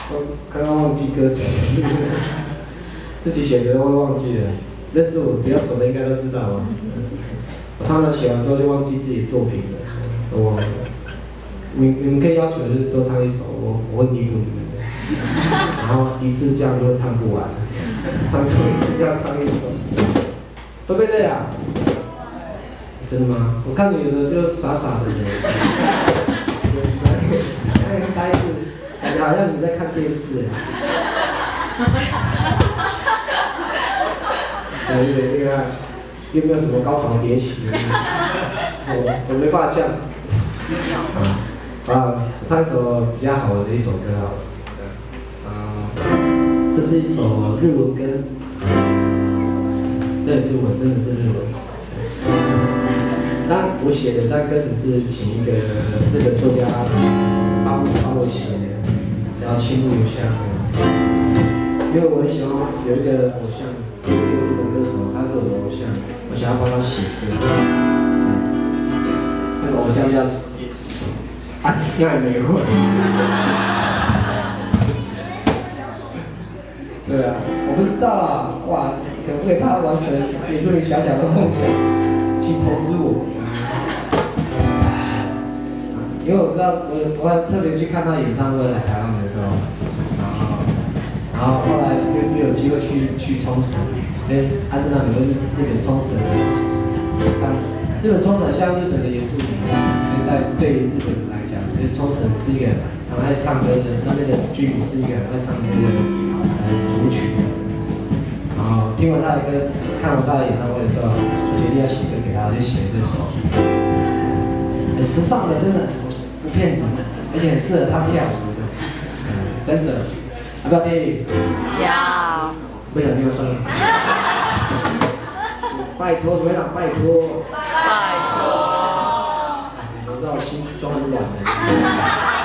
我刚刚忘记歌词，自己写的会忘记了。认识我比较熟的应该都知道啊。我常常写完之后就忘记自己的作品了，都忘了。你们可以要求就是多唱一首，我会弥补你们的。然后一次这样就唱不完，唱错一次就要唱一首，会不会累啊？真的吗？我看你有的就傻傻的呢，那个呆子，感觉好像你在看电视。那个又没有什么高潮迭起，我没办法这样。唱一首比较好的一首歌好了。这是一首日文歌，对，日文真的是日文。那我写的，但歌词是请一个日本作家帮我写的，叫青木由香。因为我很喜欢有一个偶像，有一个日本歌手，他是我的偶像，我想要帮他写歌。那个偶像叫阿奈美惠。对啊，我不知道啊，哇，可不可以他完成原住民小小的梦想，请投资我。因为我知道我还特别去看他演唱会来台湾的时候，然后后来又有机会去冲绳，因为他是那里日本冲绳的，日本冲绳像日本的原住民，所以对于日本人来讲，就是冲绳是一个很爱唱歌的，那边的居民是一个很爱唱歌的族群。然后听完他的歌，看完他的演唱会的时候，我决定要写歌给他，我就写了这首，很时尚的，真的不骗你，而且很适合他跳舞的，真的。要不要听？要。不想听就算了。拜托，组长，拜托。拜托。我知道我心都很软的。